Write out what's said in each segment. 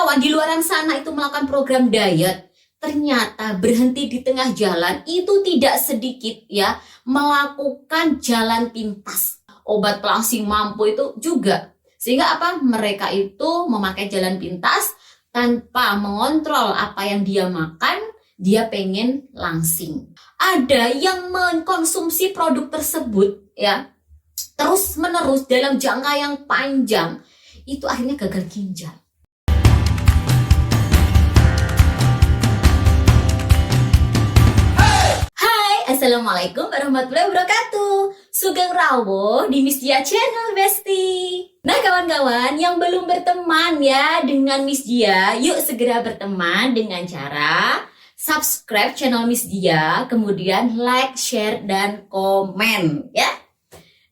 kawan-kawan di luar sana itu melakukan program diet, ternyata berhenti di tengah jalan itu tidak sedikit ya melakukan jalan pintas. Obat pelangsing mampu itu juga. Sehingga apa? Mereka itu memakai jalan pintas tanpa mengontrol apa yang dia makan, dia pengen langsing. Ada yang mengkonsumsi produk tersebut ya terus menerus dalam jangka yang panjang, itu akhirnya gagal ginjal. Assalamualaikum warahmatullahi wabarakatuh. Sugeng rawuh di Miss Dia Channel Besti. Nah kawan-kawan yang belum berteman ya dengan Miss Dia, yuk segera berteman dengan cara subscribe channel Miss Dia, kemudian like, share, dan komen ya.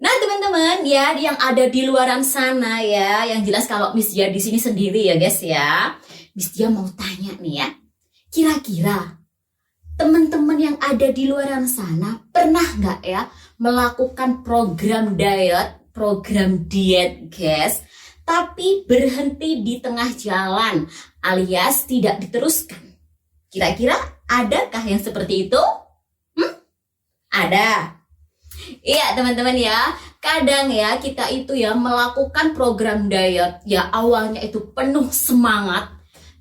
Nah teman-teman ya yang ada di luaran sana ya, yang jelas kalau Miss Dia di sini sendiri ya guys ya. Miss Dia mau tanya nih ya, kira-kira teman-teman yang ada di luar sana pernah nggak ya melakukan program diet guys, tapi berhenti di tengah jalan alias tidak diteruskan? Kira-kira adakah yang seperti itu? Ada. Iya teman-teman ya, kadang ya kita itu ya melakukan program diet ya awalnya itu penuh semangat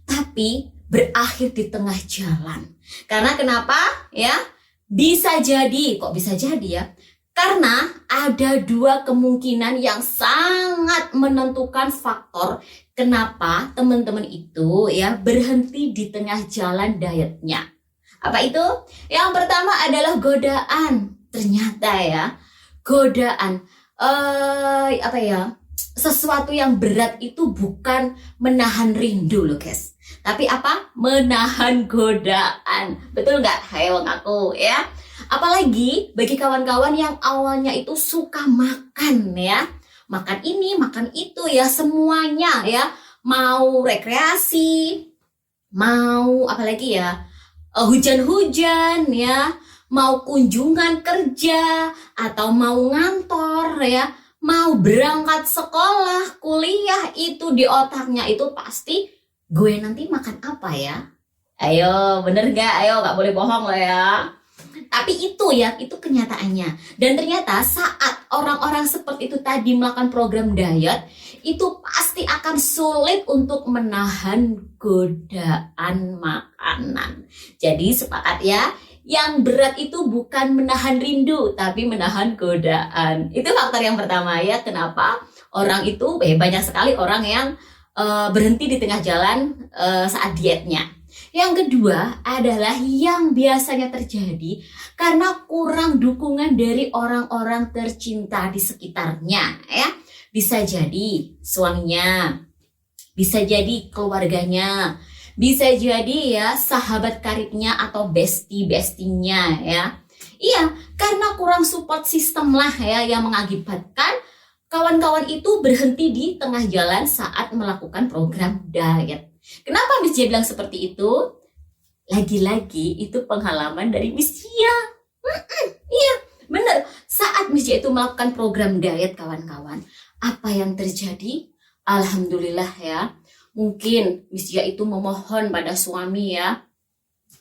tapi berakhir di tengah jalan. Karena kenapa ya? Bisa jadi, kok bisa jadi ya? Karena ada dua kemungkinan yang sangat menentukan faktor kenapa teman-teman itu ya berhenti di tengah jalan dietnya. Apa itu? Yang pertama adalah godaan. Ternyata ya, godaan apa ya? Sesuatu yang berat itu bukan menahan rindu loh guys, tapi apa? Menahan godaan. Betul nggak? Ayo ngaku ya. Apalagi bagi kawan-kawan yang awalnya itu suka makan ya, makan ini, makan itu ya, semuanya ya, mau rekreasi, mau apalagi ya, hujan-hujan ya, mau kunjungan kerja atau mau ngantor ya, mau berangkat sekolah, kuliah, itu di otaknya itu pasti gue nanti makan apa ya? Ayo, bener gak? Ayo, gak boleh bohong loh ya. Tapi itu ya, itu kenyataannya. Dan ternyata saat orang-orang seperti itu tadi melakukan program diet, itu pasti akan sulit untuk menahan godaan makanan. Jadi sepakat ya, yang berat itu bukan menahan rindu, tapi menahan godaan. Itu faktor yang pertama ya, kenapa orang itu, banyak sekali orang yang berhenti di tengah jalan saat dietnya. Yang kedua adalah yang biasanya terjadi karena kurang dukungan dari orang-orang tercinta di sekitarnya ya. Bisa jadi suaminya, bisa jadi keluarganya, bisa jadi ya sahabat karibnya atau bestie-bestinya ya. Iya, karena kurang support system lah ya yang mengakibatkan kawan-kawan itu berhenti di tengah jalan saat melakukan program diet. Kenapa Miss Dia bilang seperti itu? Lagi-lagi itu pengalaman dari Miss Dia. Iya, bener. Saat Miss Dia itu melakukan program diet kawan-kawan, apa yang terjadi? Alhamdulillah ya. Mungkin Miss Dia itu memohon pada suami ya,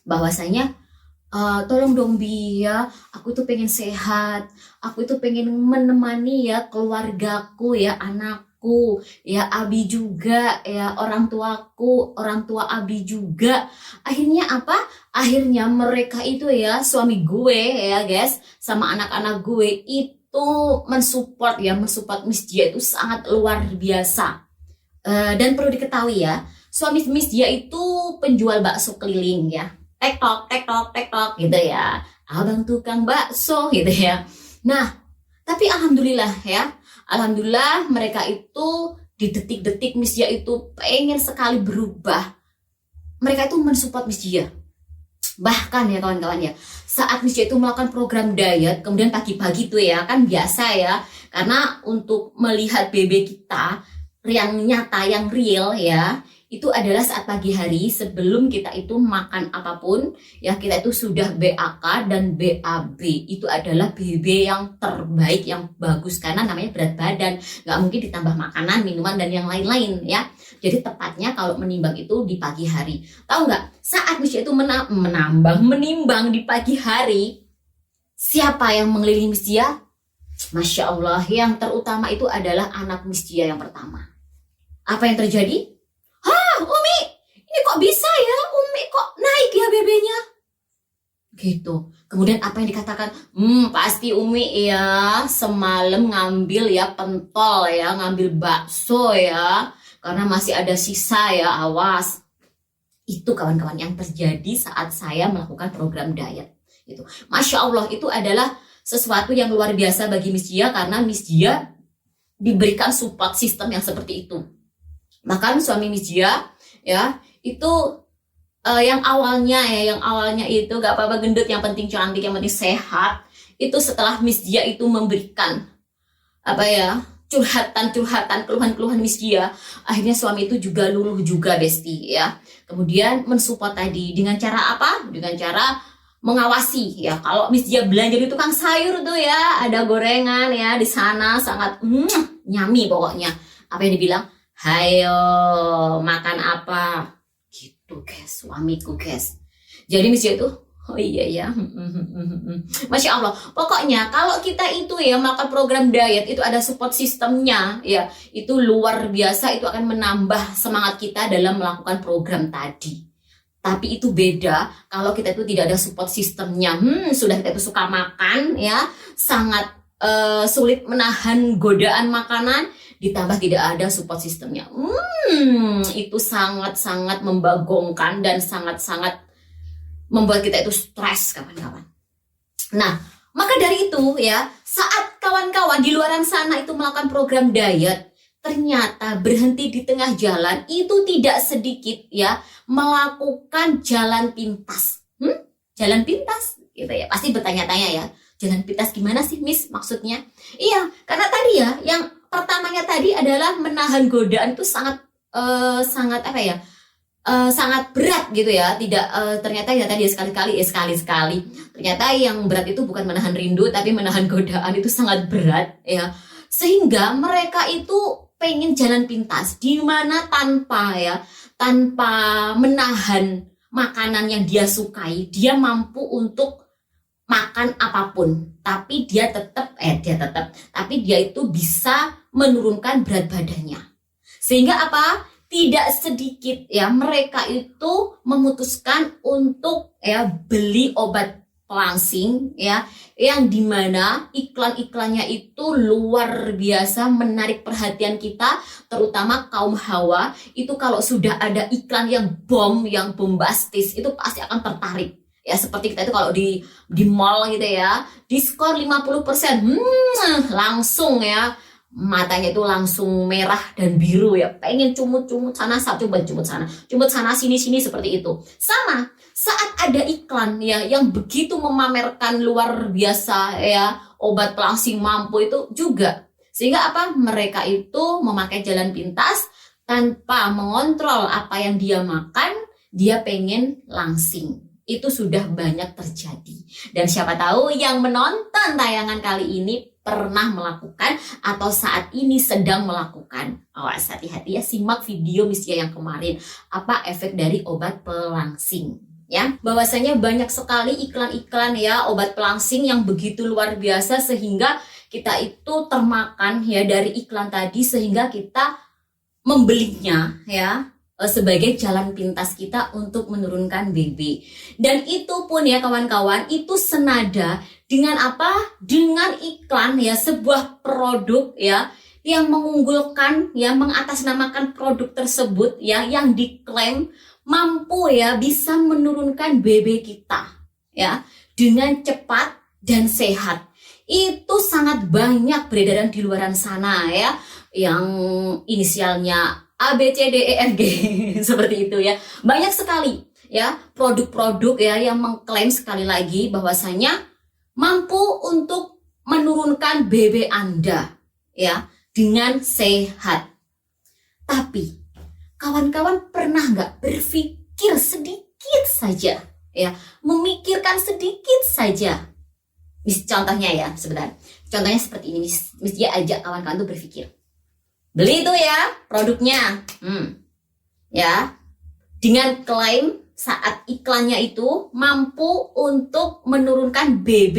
bahwasanya tolong dong Bi ya, aku tuh pengen sehat, aku itu pengen menemani ya keluargaku ya, anakku ya, Abi juga ya, orang tuaku, orang tua Abi juga. Akhirnya apa? Akhirnya mereka itu ya, suami gue ya guys, sama anak-anak gue itu mensupport Miss Dia itu sangat luar biasa. Dan perlu diketahui ya, suami Miss Dia itu penjual bakso keliling ya, tek tok gitu ya, abang tukang bakso gitu ya. Nah, tapi alhamdulillah ya, alhamdulillah mereka itu di detik-detik Miss Dia itu pengen sekali berubah, mereka itu mensupport Miss Dia. Bahkan ya kawan-kawan ya, saat Miss Dia itu melakukan program diet, kemudian pagi-pagi tuh ya, kan biasa ya, karena untuk melihat BB kita yang nyata, yang real ya, itu adalah saat pagi hari sebelum kita itu makan apapun ya, kita itu sudah BAK dan BAB. Itu adalah BB yang terbaik, yang bagus, karena namanya berat badan, nggak mungkin ditambah makanan, minuman, dan yang lain-lain ya. Jadi tepatnya kalau menimbang itu di pagi hari. Tahu nggak? Saat Miss Dia itu menimbang di pagi hari, siapa yang mengelilingi Miss Dia? Masya Allah, yang terutama itu adalah anak Miss Dia yang pertama. Apa yang terjadi? Hah, Umi, ini kok bisa ya? Umi kok naik ya BB-nya? Gitu. Kemudian apa yang dikatakan? Pasti Umi ya semalam ngambil ya pentol ya, ngambil bakso ya, karena masih ada sisa ya, awas. Itu kawan-kawan yang terjadi saat saya melakukan program diet. Gitu. Masya Allah, itu adalah sesuatu yang luar biasa bagi Miss Dia karena Miss Dia diberikan support system yang seperti itu. Bahkan suami Miss Dia ya itu yang awalnya itu gak apa-apa gendut, yang penting cantik, yang penting sehat. Itu setelah Miss Dia itu memberikan curhatan, keluhan-keluhan Miss Dia, akhirnya suami itu juga luluh juga Besti ya. Kemudian mensupport tadi dengan cara apa? Dengan cara mengawasi ya. Kalau Miss Dia belanja di tukang sayur tuh ya, ada gorengan ya di sana, sangat nyami pokoknya. Apa yang dibilang? Hayo makan apa? Gitu guys, suamiku guys. Jadi Miss Dia itu, oh iya ya, Masya Allah. Pokoknya kalau kita itu ya melakukan program diet itu ada support sistemnya ya, itu luar biasa, itu akan menambah semangat kita dalam melakukan program tadi. Tapi itu beda kalau kita itu tidak ada support sistemnya. Sudah kita itu suka makan ya, sangat sulit menahan godaan makanan, ditambah tidak ada support sistemnya. Itu sangat-sangat membagongkan dan sangat-sangat membuat kita itu stres, kawan-kawan. Nah, maka dari itu ya, saat kawan-kawan di luaran sana itu melakukan program diet, ternyata berhenti di tengah jalan itu tidak sedikit ya melakukan jalan pintas. Jalan pintas gitu ya. Pasti bertanya-tanya ya, jalan pintas gimana sih Miss maksudnya? Iya, karena tadi ya yang pertamanya tadi adalah menahan godaan itu sangat sangat berat gitu ya. Tidak ternyata ya tadi sekali-sekali. Ternyata yang berat itu bukan menahan rindu tapi menahan godaan, itu sangat berat ya. Sehingga mereka itu pengen jalan pintas di mana tanpa menahan makanan yang dia sukai, dia mampu untuk makan apapun, tapi dia itu bisa menurunkan berat badannya. Sehingga apa? Tidak sedikit ya mereka itu memutuskan untuk ya beli obat pelangsing ya, yang dimana iklan-iklannya itu luar biasa menarik perhatian kita, terutama kaum hawa. Itu kalau sudah ada iklan yang bombastis itu pasti akan tertarik ya. Seperti kita itu kalau di mall gitu ya, diskon 50%, langsung ya matanya itu langsung merah dan biru ya, pengen cumut sana, cumut sana sini seperti itu. Sama saat ada iklan ya yang begitu memamerkan luar biasa ya obat pelangsing mampu itu juga, sehingga apa, mereka itu memakai jalan pintas tanpa mengontrol apa yang dia makan, dia pengen langsing. Itu sudah banyak terjadi, dan siapa tahu yang menonton tayangan kali ini pernah melakukan atau saat ini sedang melakukan. Awas, hati-hati ya, simak video Miss Dia yang kemarin, apa efek dari obat pelangsing ya. Bahwasanya banyak sekali iklan-iklan ya obat pelangsing yang begitu luar biasa sehingga kita itu termakan ya dari iklan tadi, sehingga kita membelinya ya sebagai jalan pintas kita untuk menurunkan BB. Dan itu pun ya kawan-kawan, itu senada dengan apa? Dengan iklan ya sebuah produk ya yang mengunggulkan ya, mengatasnamakan produk tersebut ya yang diklaim mampu ya bisa menurunkan BB kita ya dengan cepat dan sehat. Itu sangat banyak beredaran di luaran sana ya, yang inisialnya A, B, C, D, E, F, G seperti itu ya. Banyak sekali ya produk-produk ya yang mengklaim sekali lagi bahwasanya mampu untuk menurunkan BB Anda ya dengan sehat. Tapi kawan-kawan pernah nggak berpikir sedikit saja ya, memikirkan sedikit saja? Contohnya ya, sebentar. Contohnya seperti ini, Miss Dia ajak kawan-kawan tuh berpikir. Beli itu ya produknya. ya, dengan klaim saat iklannya itu mampu untuk menurunkan BB,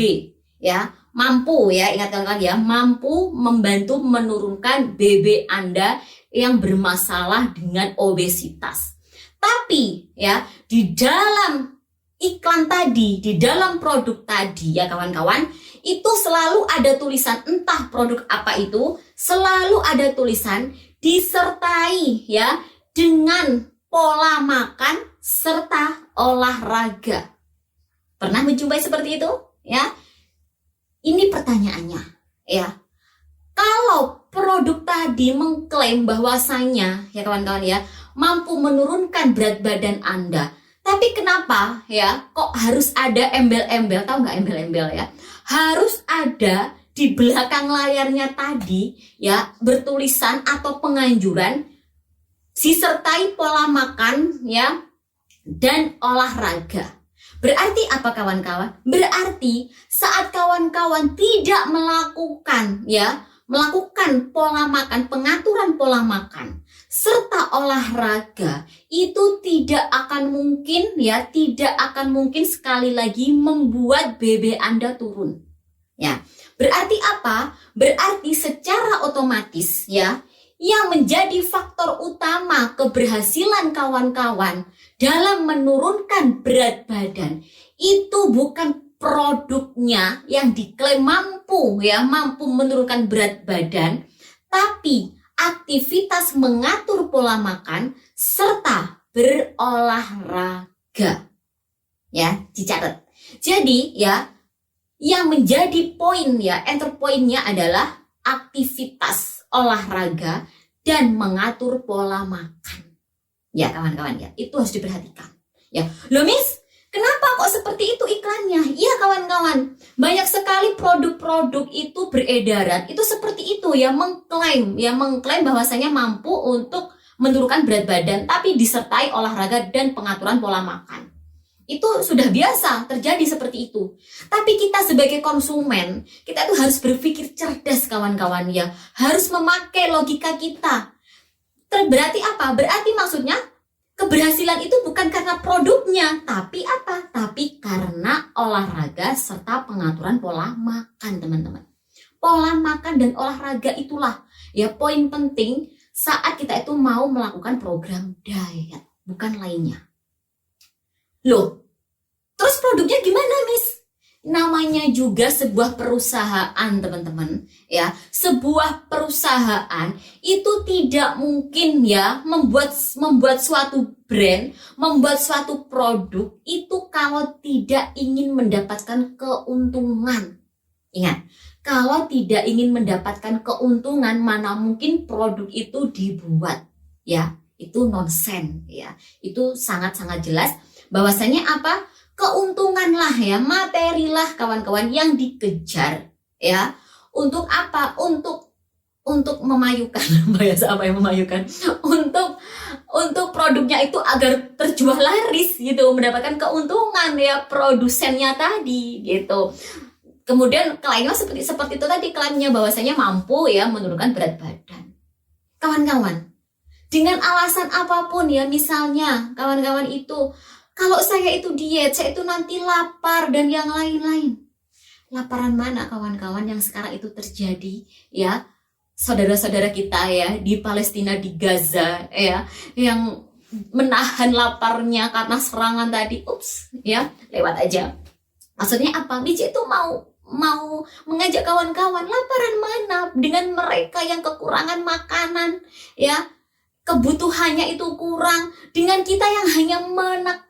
ya, mampu ya, ingat kawan-kawan ya, mampu membantu menurunkan BB Anda yang bermasalah dengan obesitas. Tapi ya, di dalam iklan tadi, di dalam produk tadi ya kawan-kawan, itu selalu ada tulisan, entah produk apa itu, selalu ada tulisan disertai ya dengan pola makan serta olahraga. Pernah menjumpai seperti itu? Ya. Ini pertanyaannya, ya. Kalau produk tadi mengklaim bahwasanya, ya kawan-kawan ya, mampu menurunkan berat badan Anda, tapi kenapa ya kok harus ada embel-embel, tahu nggak embel-embel ya? Harus ada di belakang layarnya tadi ya bertulisan atau penganjuran disertai pola makan ya dan olahraga. Berarti apa kawan-kawan? Berarti saat kawan-kawan tidak melakukan pola makan, pengaturan pola makan serta olahraga, itu tidak akan mungkin sekali lagi membuat BB Anda turun. Ya. Berarti apa? Berarti secara otomatis ya, yang menjadi faktor utama keberhasilan kawan-kawan dalam menurunkan berat badan itu bukan produknya yang diklaim mampu menurunkan berat badan, tapi aktivitas mengatur pola makan serta berolahraga. Ya, dicatat. Jadi ya, yang menjadi poin ya, enter poinnya adalah aktivitas olahraga dan mengatur pola makan. Ya kawan-kawan ya, itu harus diperhatikan. Ya, loh Miss, kenapa kok seperti itu iklannya? Iya kawan-kawan, banyak sekali produk-produk itu beredaran, itu seperti itu ya, mengklaim bahwasanya mampu untuk menurunkan berat badan, tapi disertai olahraga dan pengaturan pola makan. Itu sudah biasa terjadi seperti itu. Tapi kita sebagai konsumen, kita tuh harus berpikir cerdas kawan-kawan ya. Harus memakai logika kita. Berarti apa? Berarti maksudnya keberhasilan itu bukan karena produknya, tapi apa? Tapi karena olahraga serta pengaturan pola makan, teman-teman. Pola makan dan olahraga itulah ya poin penting saat kita itu mau melakukan program diet, bukan lainnya. Loh, terus produknya gimana, Miss? Namanya juga sebuah perusahaan, teman-teman. Ya, sebuah perusahaan itu tidak mungkin ya membuat suatu brand, membuat suatu produk itu kalau tidak ingin mendapatkan keuntungan. Ingat, kalau tidak ingin mendapatkan keuntungan, mana mungkin produk itu dibuat? Ya, itu nonsen ya. Itu sangat-sangat jelas bahwasanya apa? Keuntungan lah ya, materi lah kawan-kawan yang dikejar ya. Untuk apa? Untuk memayukan, bahasa apa yang memayukan? Untuk produknya itu agar terjual laris gitu, mendapatkan keuntungan ya produsennya tadi gitu. Kemudian klaimnya seperti itu tadi, klaimnya bahwasanya mampu ya menurunkan berat badan. Kawan-kawan, dengan alasan apapun ya, misalnya kawan-kawan itu, kalau saya itu diet, saya itu nanti lapar dan yang lain-lain. Laparan mana kawan-kawan yang sekarang itu terjadi ya? Saudara-saudara kita ya di Palestina, di Gaza ya, yang menahan laparnya karena serangan tadi. Ya, lewat aja. Maksudnya apa? Mici itu mau mengajak kawan-kawan, laparan mana dengan mereka yang kekurangan makanan ya, kebutuhannya itu kurang, dengan kita yang hanya menekan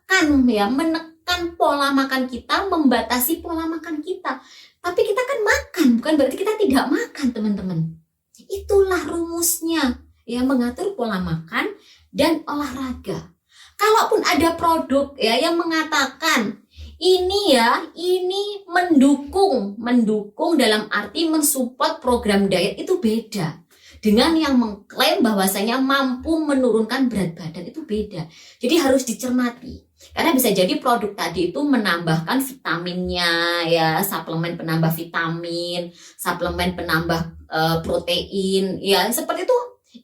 pola makan kita, membatasi pola makan kita. Tapi kita kan makan, bukan berarti kita tidak makan, teman-teman. Itulah rumusnya ya, mengatur pola makan dan olahraga. Kalaupun ada produk ya yang mengatakan ini mendukung dalam arti mensupport program diet, itu beda dengan yang mengklaim bahwasanya mampu menurunkan berat badan, itu beda. Jadi harus dicermati. Karena bisa jadi produk tadi itu menambahkan vitaminnya ya, suplemen penambah vitamin, suplemen penambah protein ya, seperti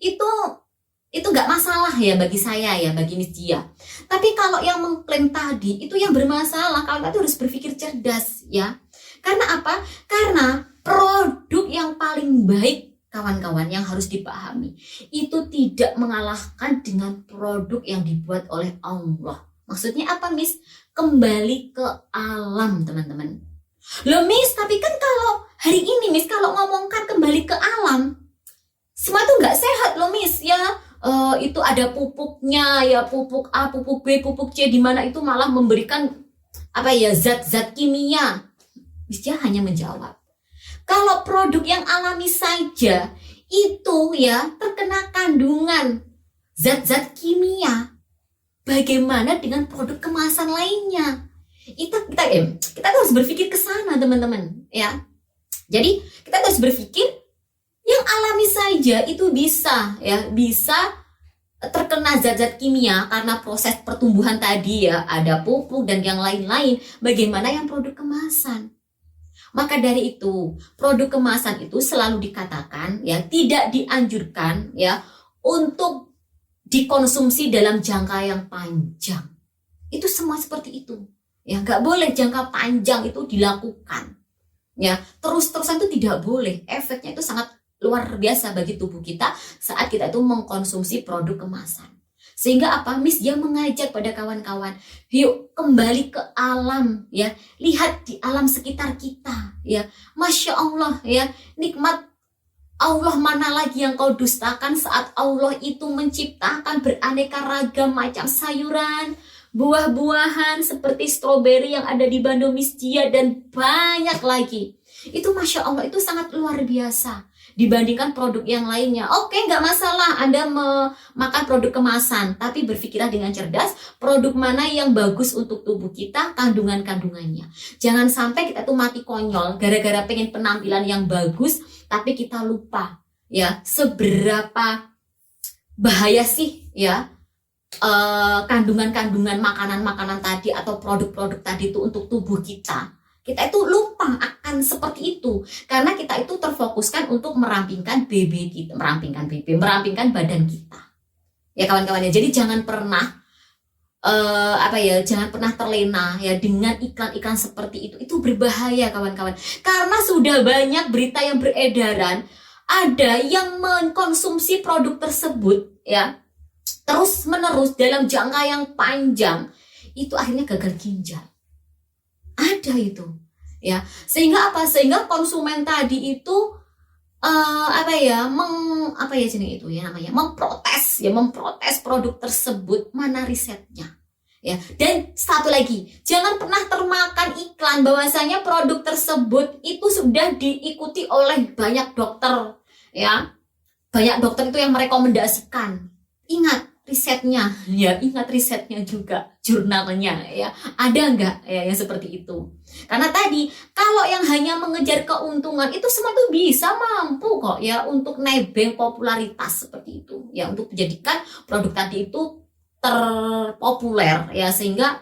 itu itu nggak masalah ya bagi saya ya, bagi Miss Dia. Tapi kalau yang mengklaim tadi itu yang bermasalah. Kalian itu harus berpikir cerdas ya. Karena apa? Karena produk yang paling baik kawan-kawan yang harus dipahami itu tidak mengalahkan dengan produk yang dibuat oleh Allah. Maksudnya apa, Miss? Kembali ke alam, teman-teman. Loh, Miss, tapi kan kalau hari ini, Miss, kalau ngomongkan kembali ke alam, semua itu nggak sehat loh, Miss ya. Itu ada pupuknya ya, pupuk A, pupuk B, pupuk C, di mana itu malah memberikan apa ya, zat-zat kimia. Miss Dia hanya menjawab, kalau produk yang alami saja itu ya terkena kandungan zat-zat kimia, bagaimana dengan produk kemasan lainnya? Kita harus berpikir ke sana, teman-teman ya. Jadi kita harus berpikir yang alami saja itu bisa terkena zat-zat kimia karena proses pertumbuhan tadi ya, ada pupuk dan yang lain-lain. Bagaimana yang produk kemasan? Maka dari itu, produk kemasan itu selalu dikatakan ya tidak dianjurkan ya untuk dikonsumsi dalam jangka yang panjang. Itu semua seperti itu. Ya, nggak boleh jangka panjang itu dilakukan. Ya, terus-terusan itu tidak boleh. Efeknya itu sangat luar biasa bagi tubuh kita saat kita itu mengkonsumsi produk kemasan. Sehingga apa? Miss Dia mengajak pada kawan-kawan, yuk kembali ke alam ya, lihat di alam sekitar kita ya. Masya Allah ya, nikmat Allah mana lagi yang kau dustakan saat Allah itu menciptakan beraneka ragam macam sayuran, buah-buahan seperti stroberi yang ada di Bandung Miss Dia dan banyak lagi. Itu Masya Allah, itu sangat luar biasa dibandingkan produk yang lainnya. Oke, nggak masalah Anda makan produk kemasan, tapi berpikirlah dengan cerdas produk mana yang bagus untuk tubuh kita, kandungan-kandungannya. Jangan sampai kita tuh mati konyol gara-gara pengen penampilan yang bagus, tapi kita lupa ya seberapa bahaya sih ya kandungan-kandungan makanan-makanan tadi atau produk-produk tadi itu untuk tubuh kita. Kita itu lupa akan seperti itu karena kita itu terfokuskan untuk merampingkan merampingkan badan kita. Ya kawan-kawan ya. Jadi jangan pernah jangan pernah terlena ya dengan iklan-iklan seperti itu. Itu berbahaya kawan-kawan. Karena sudah banyak berita yang beredaran, ada yang mengkonsumsi produk tersebut ya terus-menerus dalam jangka yang panjang, itu akhirnya gagal ginjal. Ada itu ya, sehingga konsumen tadi itu memprotes produk tersebut. Mana risetnya ya? Dan satu lagi, jangan pernah termakan iklan bahwasanya produk tersebut itu sudah diikuti oleh banyak dokter ya. Banyak dokter itu yang merekomendasikan. Ingat risetnya ya, ingat risetnya juga, jurnalnya ya, ada nggak ya yang seperti itu? Karena tadi kalau yang hanya mengejar keuntungan itu semua tuh bisa mampu kok ya untuk nebeng popularitas seperti itu ya, untuk menjadikan produk tadi itu terpopuler ya, sehingga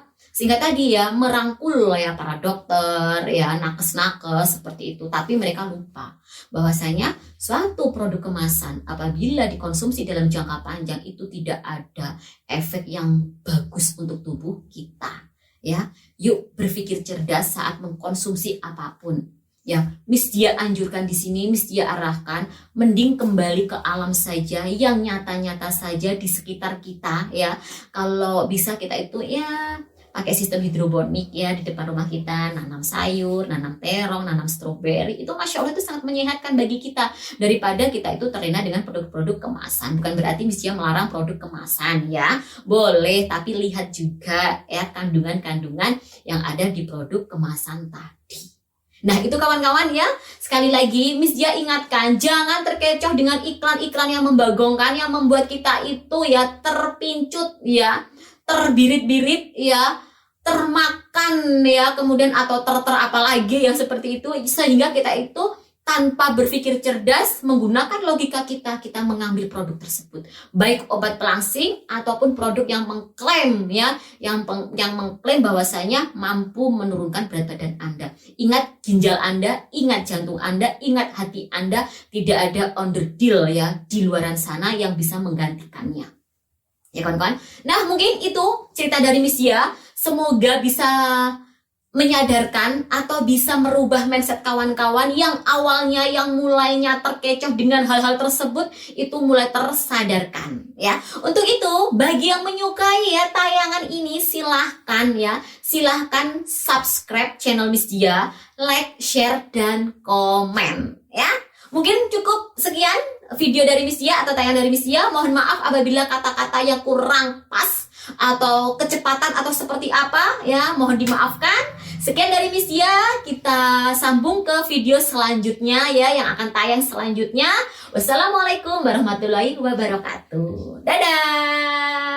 tadi ya merangkul ya para dokter ya, nakes-nakes seperti itu. Tapi mereka lupa bahwasanya suatu produk kemasan apabila dikonsumsi dalam jangka panjang itu tidak ada efek yang bagus untuk tubuh kita ya. Yuk berpikir cerdas saat mengkonsumsi apapun ya. Miss Dia anjurkan di sini, Miss Dia arahkan, mending kembali ke alam saja, yang nyata-nyata saja di sekitar kita ya. Kalau bisa kita itu ya pakai sistem hidroponik ya, di depan rumah kita nanam sayur, nanam terong, nanam stroberi. Itu Masya Allah itu sangat menyehatkan bagi kita daripada kita itu terlena dengan produk-produk kemasan. Bukan berarti Miss Dia melarang produk kemasan ya, boleh, tapi lihat juga ya kandungan-kandungan yang ada di produk kemasan tadi. Nah itu kawan-kawan ya, sekali lagi Miss Dia ingatkan, jangan terkecoh dengan iklan-iklan yang membagongkan, yang membuat kita itu ya terpincut ya, terbirit-birit ya, termakan ya, kemudian atau apalagi yang seperti itu, sehingga kita itu tanpa berpikir cerdas, menggunakan logika kita mengambil produk tersebut. Baik obat pelangsing ataupun produk yang mengklaim ya, yang mengklaim bahwasanya mampu menurunkan berat badan Anda. Ingat ginjal Anda, ingat jantung Anda, ingat hati Anda, tidak ada onderdil ya di luaran sana yang bisa menggantikannya. Ya kawan-kawan. Nah, mungkin itu cerita dari Miss Dia. Semoga bisa menyadarkan atau bisa merubah mindset kawan-kawan yang awalnya yang mulainya terkecoh dengan hal-hal tersebut itu mulai tersadarkan ya. Untuk itu bagi yang menyukai ya tayangan ini silahkan subscribe channel Miss Dia, like, share dan komen ya. Mungkin cukup sekian video dari Miss Dia atau tayangan dari Miss Dia. Mohon maaf apabila kata-kata yang kurang pas atau kecepatan atau seperti apa ya, mohon dimaafkan. Sekian dari Miss Dia, kita sambung ke video selanjutnya ya yang akan tayang selanjutnya. Wassalamualaikum warahmatullahi wabarakatuh. Dadah.